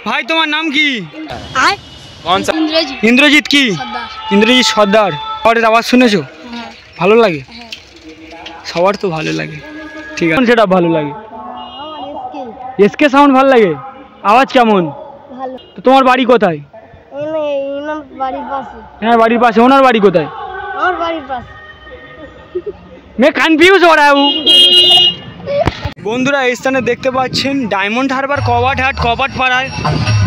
भाई तुम्हार नाम की? कौन सा? इंद्रजीत की? इंद्रजीत सरदार। और आवाज শুনেছো? ভালো লাগে? সবার তো ভালো লাগে। ঠিক আছে, সেটা ভালো লাগে। এসকে সাউন্ড ভালো লাগে। আওয়াজ কেমন? ভালো। তো তোমার বাড়ি কোথায়? ওনার বাড়ির পাশে। হ্যাঁ বাড়ির পাশে। ওনার বাড়ি কোথায়? আমার বাড়ির পাশে। मैं कंफ्यूज हो रहा हूँ। বন্ধুরা এই স্থানে দেখতে পাচ্ছেন ডায়মন্ড হারবার কবাটহাট কবাটপাড়ায়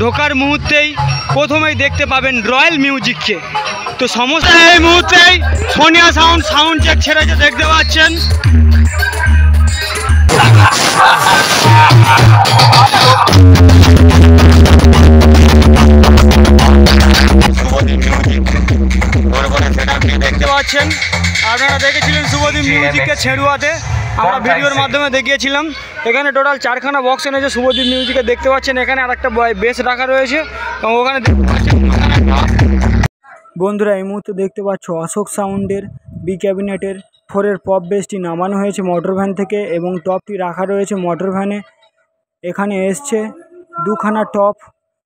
ঢোকার মুহূর্তেই প্রথমেই দেখতে পাবেন রয়্যাল মিউজিককে। তো সমস্ত এই মুহূর্তেই সোনিয়া সাউন্ড চেক ছেড়েছে দেখতে পাচ্ছেন। দেখতে পাচ্ছেন আপনারা দেখেছিলেন শুভদীপ মিউজিককে ছেড়ুয়াতে, আমরা ভিডিওর মাধ্যমে দেখিয়েছিলাম। এখানে টোটাল 4খানা বক্স এনেছে শুভদীপ মিউজিকে। দেখতে পাচ্ছেন এখানে আরেকটা বেস রাখা রয়েছে এবং ওখানে বন্ধুরা এই মুহূর্তে দেখতে পাচ্ছ অশোক সাউন্ডের বি ক্যাবিনেটের 4-এর পপ বেসটি নামানো হয়েছে মোটর ভ্যান থেকে এবং টপটি রাখা রয়েছে মোটর ভ্যানে। এখানে এসছে 2খানা টপ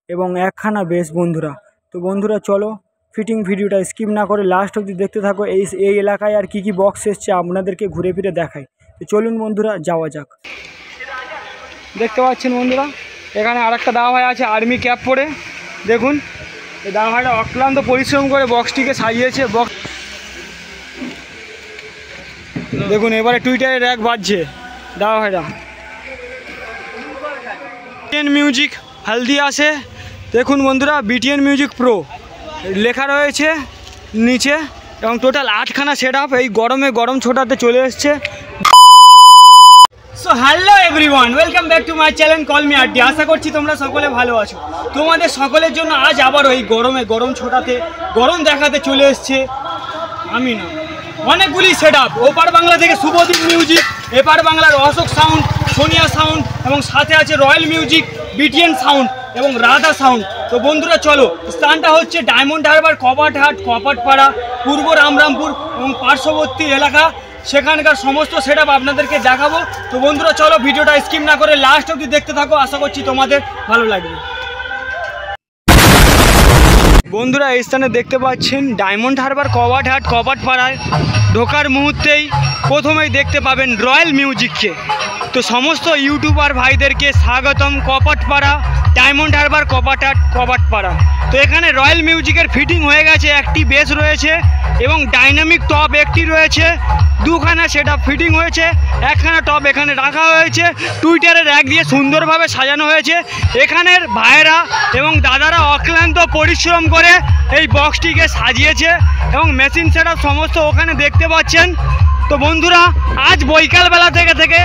এবং 1খানা বেস বন্ধুরা। তো বন্ধুরা চলো ফিটিং ভিডিওটা স্কিপ না করে লাস্ট অবধি দেখতে থাকো। এই এলাকায় আর কি বক্স এসছে আপনাদেরকে ঘুরে ফিরে দেখাই। তো চলুন বন্ধুরা যাওয়া যাক। দেখতে পাচ্ছেন বন্ধুরা এখানে আরেকটা দাদা ভাই আছে আর্মি ক্যাপ পরে। দেখুন এই দাদা ভাইটা অক্লান্ত পরিশ্রম করে বক্সটিকে সাজিয়েছে। বক্স দেখুন এবারে টুইটারে র্যাক বাজছে দাদা ভাইরা। বিটিএন মিউজিক হেলদি আসে দেখুন বন্ধুরা, বিটিএন মিউজিক প্রো লেখা রয়েছে নিচে এবং টোটাল 8খানা সেট আপ এই গরম ছোটাতে চলে এসছে। So hello everyone, welcome back to my channel call me Addy. আশা করছি তোমরা সকলে ভালো আছো। তোমাদের সকলের জন্য আজ আবারও এই গরম ছোটাতে গরম দেখাতে চলে এসছে আমি না অনেকগুলি সেট আপ। ওপার বাংলা থেকে শুভদীপ মিউজিক, এপার বাংলার অশোক সাউন্ড, সোনিয়া সাউন্ড এবং সাথে আছে রয়্যাল মিউজিক, বিটিএন সাউন্ড এবং রাধা সাউন্ড। তো বন্ধুরা চলো, স্থানটা হচ্ছে ডায়মন্ড হারবার কবাটহাট কপাটপাড়া, পূর্ব রামরামপুর এবং পার্শ্ববর্তী এলাকা। সেখানকার সমস্ত সেট আপ আপনাদেরকে দেখাবো। তো বন্ধুরা চলো ভিডিওটা স্কিপ না করে লাস্ট অবধি দেখতে থাকো, আশা করছি তোমাদের ভালো লাগবে। বন্ধুরা এই স্থানে দেখতে পাচ্ছেন ডায়মন্ড হারবার কবাটহাট কবাটপাড়ায় ঢোকার মুহূর্তেই প্রথমেই দেখতে পাবেন রয়্যাল মিউজিককে। তো সমস্ত ইউটিউবার ভাইদেরকে স্বাগতম কপাটপাড়া ডায়মন্ড হারবার কবাটহাট কবাটপাড়া। তো এখানে রয়্যাল মিউজিকের ফিটিং হয়ে গেছে, একটি বেস রয়েছে এবং ডাইনামিক টপ একটি রয়েছে, 2খানা সেট আপ ফিটিং হয়েছে, 1খানা টপ এখানে রাখা হয়েছে, টুইটারে র্যাক দিয়ে সুন্দরভাবে সাজানো হয়েছে। এখানের ভাইয়েরা এবং দাদারা অক্লান্ত পরিশ্রম করে এই বক্সটিকে সাজিয়েছে এবং মেশিন সেট আপ সমস্ত ওখানে দেখতে পাচ্ছেন। তো বন্ধুরা আজ বৈকালবেলা থেকে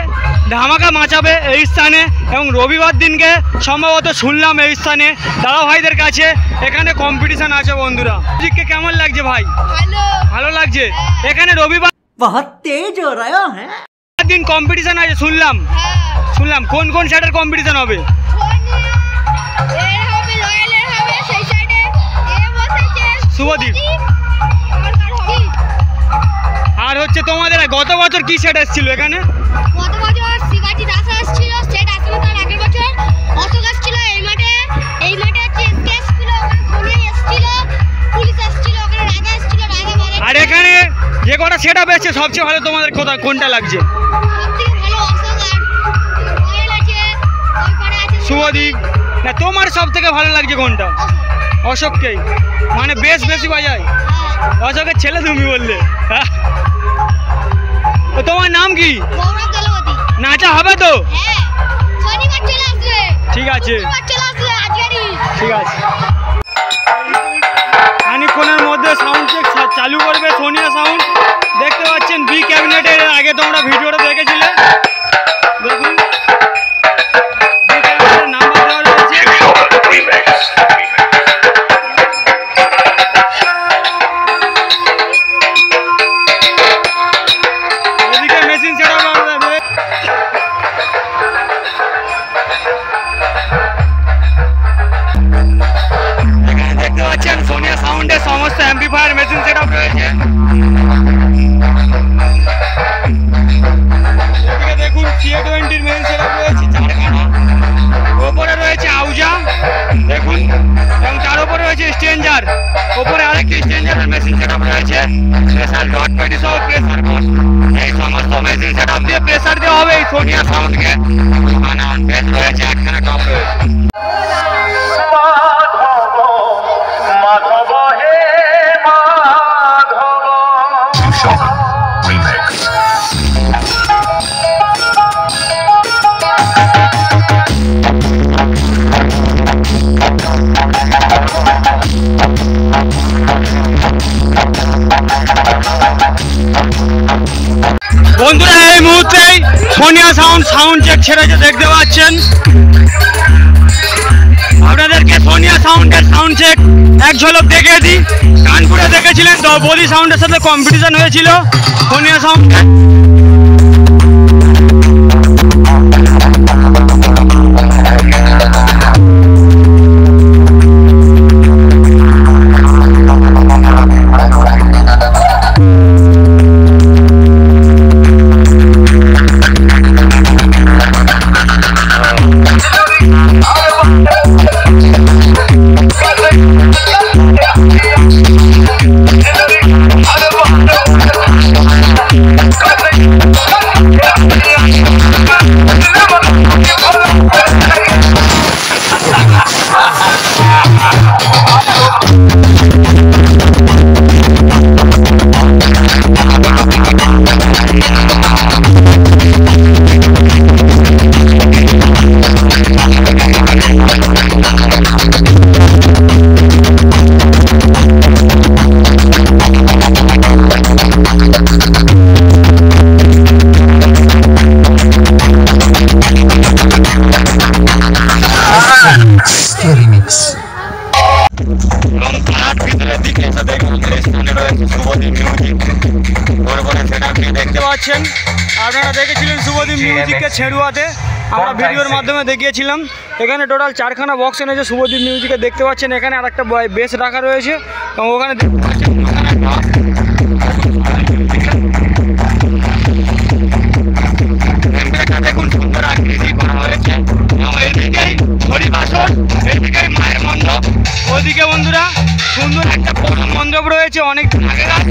ধামাকা মাচাবে এই স্থানে এবং রবিবার দিনকে সম্ভবত শুনলাম এই স্থানে দাদা ভাইদের কাছে এখানে কম্পিটিশন আছে। বন্ধুরা মিউজিককে কেমন লাগছে ভাই? ভালো লাগছে। এখানে রবিবার বহুত তেজ হো রহা হ্যায় দিন কম্পিটিশন আছে শুনলাম। কোন সেটের কম্পিটিশন হবে? শুভদীপ আর হচ্ছে তোমাদের গত বছর কি সেট এসেছিল এখানে? গত বছর শিবাজি দাস আসছিল, সেট আসছিল তার আগের বছর অশোক আসছিল, এই মাঠে চেস ছিল, ওখানে সোনিয়া আসছিল, পুলিশ আসছিল, ওখানে রাধা আসছিল, রাধা বাজার। আর এখানে যে কটা সেট আপ এসেছে সবচেয়ে ভালো তোমাদের কোনটা লাগছে? সবথেকে ভালো অশোক আর রয়্যাল আছে, ওই পারে আছে শুভদীপ। না তোমার সবথেকে ভালো লাগছে কোনটা? অশোককেই, মানে বেশি বাজায়। অশোকের ছেলে তুমি বললে। তো তোমার নাম কি? গৌরব দলপতি। নাচা হবে তো? হ্যাঁ শনিবার চলে আসবে। ঠিক আছে চলে আসবে আজকেরই। ঠিক আছে। খানিকক্ষণের মধ্যে সাউন্ড চেক চালু করবে সোনিয়া সাউন্ড। দেখতে পাচ্ছেন বি ক্যাবিনেটের আগে তোমরা ভিডিওটা দেখেছিলে। দেখুন বি ক্যাবিনেটের নাম্বার দেওয়া রয়েছে। এদিকে মেশিন সেট আপ হবে। দেখতে পাচ্ছেন সোনিয়া সাউন্ডের সমস্ত অ্যাম্পলিফায়ার মেশিন সেট আপ রয়েছে। দেখুন, এবং তার উপরে রয়েছে স্ট্রেঞ্জার, ওপরে আরেকটি স্ট্রেঞ্জারের মেশিন সেটআপ রয়েছে, স্পেশাল ডট পেটি সহ প্রেসার বোর্ড। এই সমস্ত মেশিন সেটআপ দিয়ে প্রেসার দেওয়া হবে এই সোনিয়া সাউন্ডকে। ওখানে বেস রয়েছে, একখানা টপ রয়েছে। বন্ধুরা এই মুহূর্তেই সোনিয়া সাউন্ড চেক ছেড়েছে, দেখতে পাচ্ছেন। আপনাদেরকে সোনিয়া সাউন্ডের সাউন্ড চেক এক ঝলক দেখিয়ে দিই। কানপুরে দেখেছিলেন তো, বলি সাউন্ডের সাথে কম্পিটিশন হয়েছিল সোনিয়া সাউন্ড। দেখতে পাচ্ছেন, আপনারা দেখেছিলেন শুভদীপ মিউজিককে ছেড়ুয়াতে, আমরা ভিডিওর মাধ্যমে দেখিয়েছিলাম। এখানে টোটাল 4খানা বক্স এনেছে শুভদীপ মিউজিকে, দেখতে পাচ্ছেন। এখানে আর একটা বেস রাখা রয়েছে, এবং ওখানে দেখতে পাচ্ছেন দেখুন সুন্দর আকৃতি করা হয়েছে। এদিকেই হরিবাসন, এদিকেই মায়ের মণ্ডপ, ওদিকে বন্ধুরা সুন্দর একটা বড় মণ্ডপ রয়েছে অনেক আগেকার।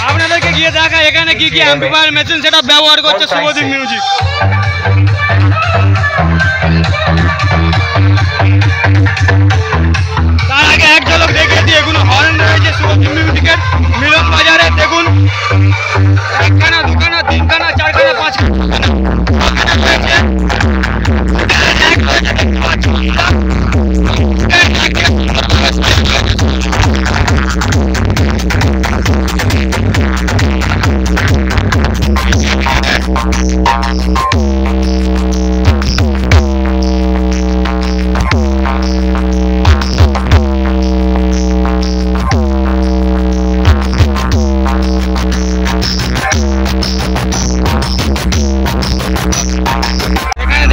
আপনাদেরকে গিয়ে দেখা এখানে কি কি অ্যাম্পলিফায়ার মেশিন সেটআপ ব্যবহার করছে শুভদীপ মিউজিক। তার আগে এক ঝলক দেখিয়ে দিই, এগুলো হর্ন রয়েছে শুভদীপ মিউজিকের মিলন বাজারে। দেখুন, একখানা, দুখানা, তিনখানা, চারখানা, পাঁচখানা রয়েছে।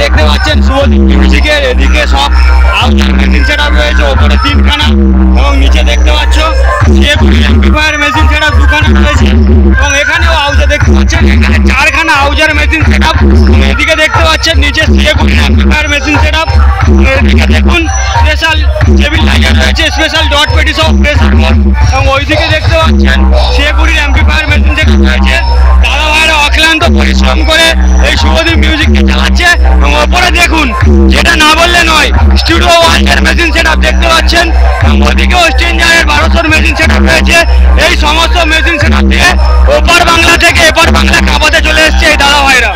দেখতে পাচ্ছেন শুভদীপ মিউজিকের এদিকে সব আউটডোর মেশিন সেটআপ রয়েছে, ওপরে 3খানা, এবং নিচে দেখতে পাচ্ছ অ্যাম্পলিফায়ার মেশিন সেটআপ 2খানা রয়েছে, এবং এখানেও আউজার দেখতে পাচ্ছেন, এখানে 4খানা আউজার মেশিন সেটআপ। এদিকে দেখতে পাচ্ছেন নিচে অ্যাম্পলিফায়ার মেশিন সেটআপ। এদিকে দেখুন স্পেশাল স্টেবিলাইজার রয়েছে, স্পেশাল ডট পেটি সহ প্রেসার বোর্ড, এবং ওইদিকে দেখতে পাচ্ছেন শেগুড়ির অ্যাম্পলিফায়ার মেশিন সেটআপ রয়েছে। দাদা ভাইরা অক্লান্ত পরিশ্রম করে এই শুভদীপ মিউজিককে চালাচ্ছে। এবং ওপরে দেখুন, যেটা না বললে নয়, স্টুডিও ওয়ানের মেশিন সেটআপ দেখতে পাচ্ছেন, এবং ওদিকেও স্ট্রেঞ্জারের 1200 মেশিন সেটআপ রয়েছে। এই সমস্ত মেশিন সেটআপ দিয়ে ওপার বাংলা থেকে এপার বাংলা কাঁপাতে চলে এসছে এই দাদা ভাইরা।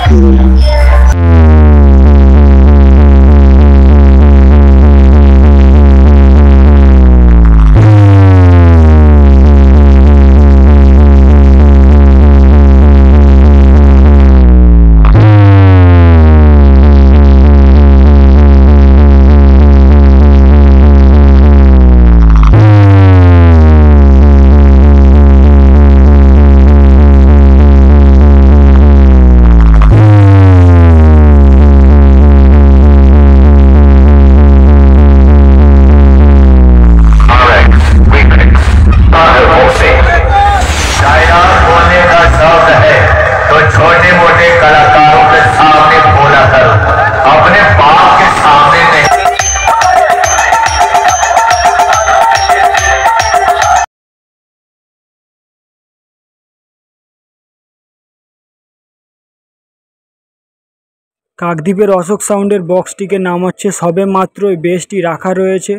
কাকদ্বীপের অশোক সাউন্ডের বক্সটিকে নাম হচ্ছে সবে মাত্রই। বেসটি রাখা রয়েছে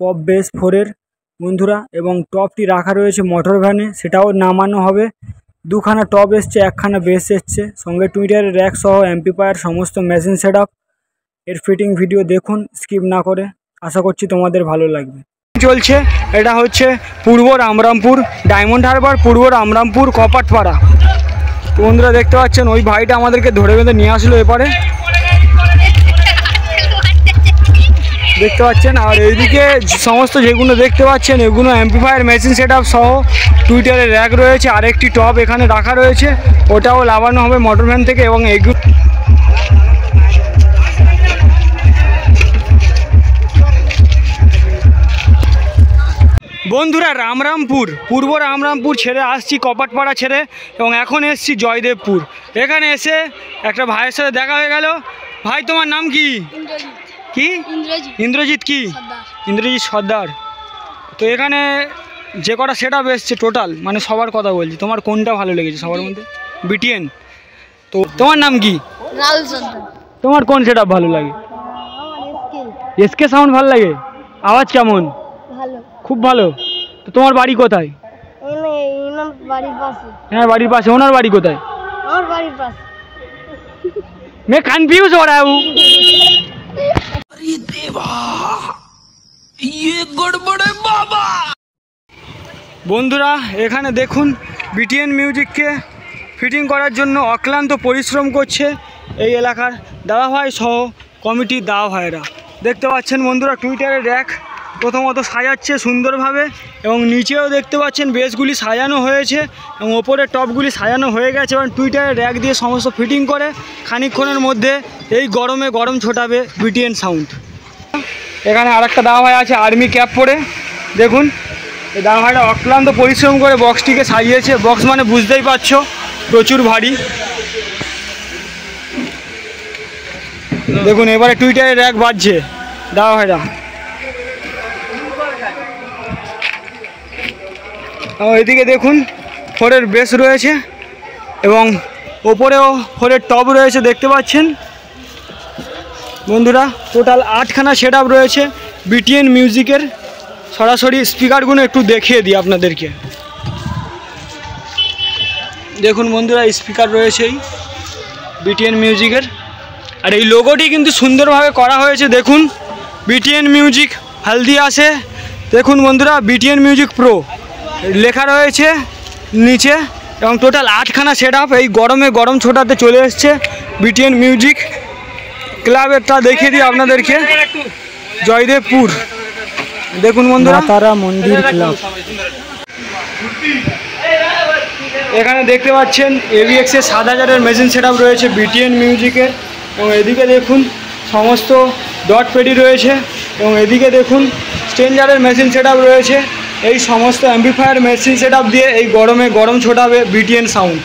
পপ বেস 4-এর বন্ধুরা, এবং টপটি রাখা রয়েছে মোটর ভ্যানে, সেটাও নামানো হবে। দুখানা টপ এসছে, একখানা বেস এসছে, সঙ্গে টুইটারের র্যাক সহ অ্যাম্পিফায়ার সমস্ত মেশিন সেট আপ। এর ফিটিং ভিডিও দেখুন স্কিপ না করে, আশা করছি তোমাদের ভালো লাগবে। চলছে এটা হচ্ছে পূর্ব রামরামপুর, ডায়মন্ড হারবার পূর্ব রামরামপুর কপাটপাড়া। তো বন্ধুরা দেখতে পাচ্ছেন ওই ভাইটা আমাদেরকে ধরে বেঁধে নিয়ে আসলো এপারে, দেখতে পাচ্ছেন। আর এইদিকে সমস্ত যেগুলো দেখতে পাচ্ছেন এগুলো অ্যাম্পিফায়ার মেশিন সেট আপ সহ টুইটারের র্যাক রয়েছে, আরেকটি টপ এখানে রাখা রয়েছে, ওটাও লাগানো হবে মোটর ভ্যান থেকে। এবং এগুলো বন্ধুরা রামরামপুর পূর্ব রামরামপুর ছেড়ে আসছি কপাটপাড়া ছেড়ে, এবং এখন এসছি জয়দেবপুর। এখানে এসে একটা ভাইয়ের সাথে দেখা হয়ে গেল। ভাই তোমার নাম কি? কি? ইন্দ্রজিৎ কি? ইন্দ্রজিৎ সর্দার। তো এখানে যে কটা সেট আপ এসছে টোটাল, মানে সবার কথা বলছি, তোমার কোনটা ভালো লেগেছে সবার মধ্যে? বিটিএন। তো তোমার নাম কি? রাহুল সর্দার। তোমার কোন সেট আপ ভালো লাগে? এসকে সাউন্ড ভালো লাগে। আওয়াজ কেমন? ভালো, খুব ভালো। তো তোমার বাড়ি কোথায়? বাড়ির পাশে। হ্যাঁ বাড়ির পাশে। ওনার বাড়ি কোথায়? আমার বাড়ির পাশে। मैं कंफ्यूज हो रहा हूँ। বন্ধুরা এখানে দেখুন বিটিএন মিউজিককে ফিটিং করার জন্য অক্লান্ত পরিশ্রম করছে এই এলাকার দাদাভাই সহ কমিটির দাদাভাইরা। দেখতে পাচ্ছেন বন্ধুরা টুইটারের র্যাক প্রথমত সাজাচ্ছে সুন্দরভাবে, এবং নিচেও দেখতে পাচ্ছেন বেসগুলি সাজানো হয়েছে এবং ওপরের টপগুলি সাজানো হয়ে গেছে, এবং টুইটারের র্যাক দিয়ে সমস্ত ফিটিং করে খানিকক্ষণের মধ্যে এই গরমে গরম ছোটাবে বিটিএন সাউন্ড। এখানে আরেকটা দাদাভাই আছে আর্মি ক্যাপ পরে, দেখুন এই দাদাভাইটা অক্লান্ত পরিশ্রম করে বক্সটিকে সাজিয়েছে। বক্স মানে বুঝতেই পারছো প্রচুর ভারী। দেখুন এবারে টুইটারের র্যাক বাজছে দাদাভাইরা। এদিকে দেখুন 4-এর বেস রয়েছে এবং ওপরেও 4-এর টপ রয়েছে, দেখতে পাচ্ছেন বন্ধুরা। টোটাল 8খানা সেট আপ রয়েছে বিটিএন মিউজিকের। সরাসরি স্পিকারগুলো একটু দেখিয়ে দিই আপনাদেরকে। দেখুন বন্ধুরা স্পিকার রয়েছে এই বিটিএন মিউজিকের, আর এই লোগোটি কিন্তু সুন্দরভাবে করা হয়েছে। দেখুন বিটিএন মিউজিক হেলদি আছে, দেখুন বন্ধুরা বিটিএন মিউজিক প্রো লেখা রয়েছে নিচে, এবং টোটাল 8খানা সেট আপ এই গরমে গরম ছোটাতে চলে এসছে বিটিএন মিউজিক ক্লাবেরটা দেখিয়ে দিই আপনাদেরকে। জয়দেবপুর দেখুন বন্ধুরা তারা মন্দির ক্লাব। এখানে দেখতে পাচ্ছেন এভিএক্সের 7000-এর মেশিন সেট আপ রয়েছে বিটিএন মিউজিকের, এবং এদিকে দেখুন সমস্ত ডট পেডি রয়েছে, এবং এদিকে দেখুন স্ট্রেঞ্জারের মেশিন সেট আপ রয়েছে। এই সমস্ত অ্যাম্পিফায়ার মেশিন সেট আপ দিয়ে এই গরমে গরম ছোটাবে বিটিএন সাউন্ড।